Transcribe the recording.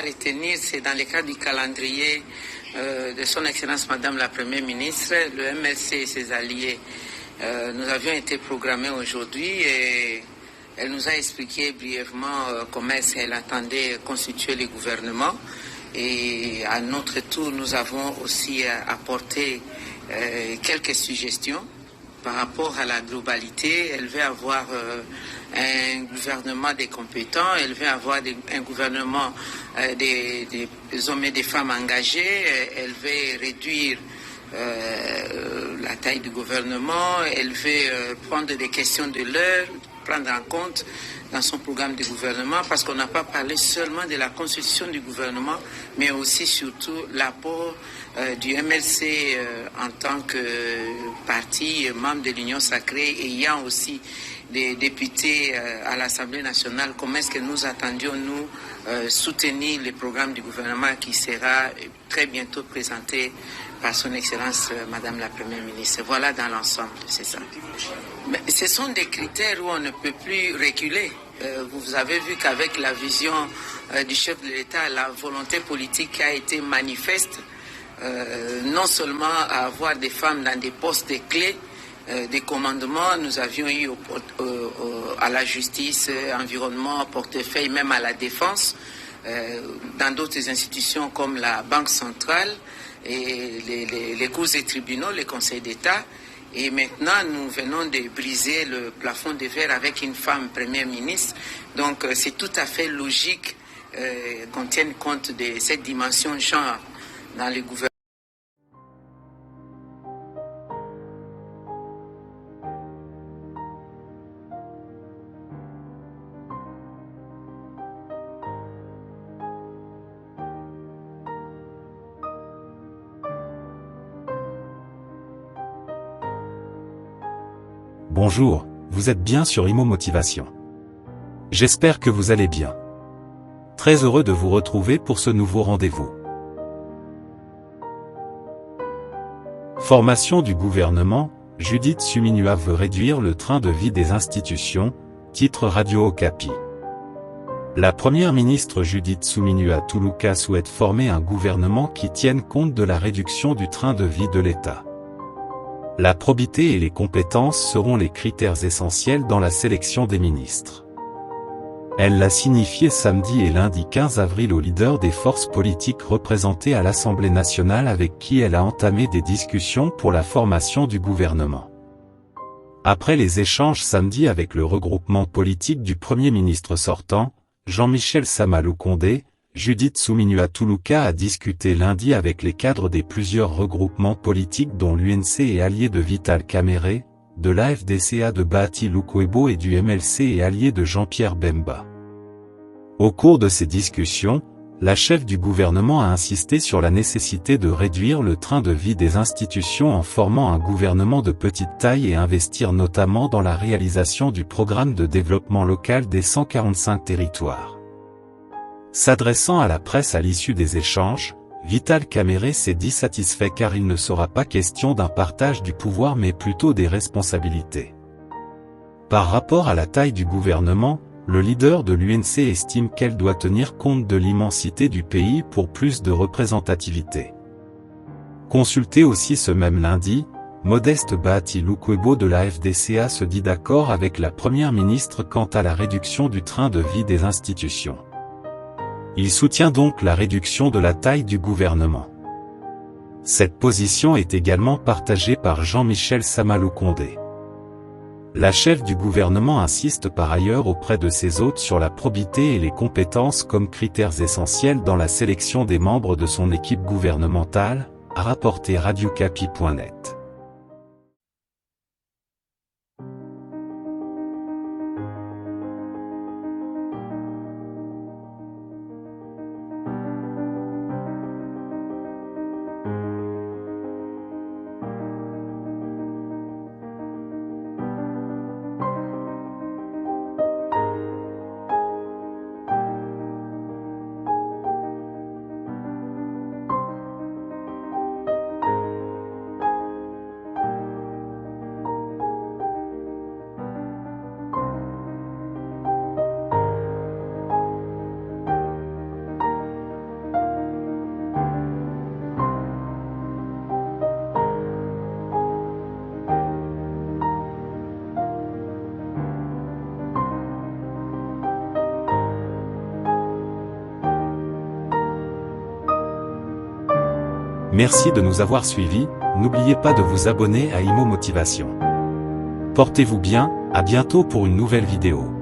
retenir, c'est dans le cadre du calendrier de son Excellence Madame la Première ministre, le MLC et ses alliés. Nous avions été programmés aujourd'hui et elle nous a expliqué brièvement comment elle attendait constituer le gouvernement. Et à notre tour, nous avons aussi apporté quelques suggestions par rapport à la globalité. Elle veut avoir un gouvernement des compétents, elle veut avoir un gouvernement des hommes et des femmes engagés, elle veut réduire la taille du gouvernement, elle veut prendre des questions de l'heure, prendre en compte dans son programme de gouvernement, parce qu'on n'a pas parlé seulement de la constitution du gouvernement, mais aussi surtout l'apport du MLC en tant que parti membre de l'Union sacrée, ayant aussi des députés à l'Assemblée nationale. Comment est-ce que nous attendions, nous, soutenir le programme du gouvernement qui sera très bientôt présenté par son Excellence Madame la Première ministre. Voilà dans l'ensemble, c'est ça. Mais ce sont des critères où on ne peut plus reculer. Vous avez vu qu'avec la vision du chef de l'État, la volonté politique a été manifeste, non seulement à avoir des femmes dans des postes de clés, des commandements, nous avions eu à la justice, environnement, portefeuille, même à la défense, dans d'autres institutions comme la Banque centrale et les cours et tribunaux, les conseils d'État. Et maintenant, nous venons de briser le plafond de verre avec une femme première ministre. Donc, c'est tout à fait logique qu'on tienne compte de cette dimension genre dans le gouvernement. Bonjour, vous êtes bien sur Imo Motivation. J'espère que vous allez bien. Très heureux de vous retrouver pour ce nouveau rendez-vous. Formation du gouvernement, Judith Suminua veut réduire le train de vie des institutions, titre Radio Okapi. La première ministre Judith Suminua Tuluka souhaite former un gouvernement qui tienne compte de la réduction du train de vie de l'État. La probité et les compétences seront les critères essentiels dans la sélection des ministres. Elle l'a signifié samedi et lundi 15 avril aux leaders des forces politiques représentées à l'Assemblée nationale avec qui elle a entamé des discussions pour la formation du gouvernement. Après les échanges samedi avec le regroupement politique du Premier ministre sortant, Jean-Michel Sama-Lukonde, Judith Suminua Tuluka a discuté lundi avec les cadres des plusieurs regroupements politiques dont l'UNC et alliés de Vital Kamerhe, de l'AFDCA de Bahati Lukwebo et du MLC et alliés de Jean-Pierre Bemba. Au cours de ces discussions, la chef du gouvernement a insisté sur la nécessité de réduire le train de vie des institutions en formant un gouvernement de petite taille et investir notamment dans la réalisation du programme de développement local des 145 territoires. S'adressant à la presse à l'issue des échanges, Vital Kamerhe s'est dit satisfait car il ne sera pas question d'un partage du pouvoir mais plutôt des responsabilités. Par rapport à la taille du gouvernement, le leader de l'UNC estime qu'elle doit tenir compte de l'immensité du pays pour plus de représentativité. Consulté aussi ce même lundi, Modeste Bahati Lukwebo de la FDCA se dit d'accord avec la première ministre quant à la réduction du train de vie des institutions. Il soutient donc la réduction de la taille du gouvernement. Cette position est également partagée par Jean-Michel Sama-Lukonde. La chef du gouvernement insiste par ailleurs auprès de ses hôtes sur la probité et les compétences comme critères essentiels dans la sélection des membres de son équipe gouvernementale, a rapporté radiocapi.net. Merci de nous avoir suivis, n'oubliez pas de vous abonner à Imo Motivation. Portez-vous bien, à bientôt pour une nouvelle vidéo.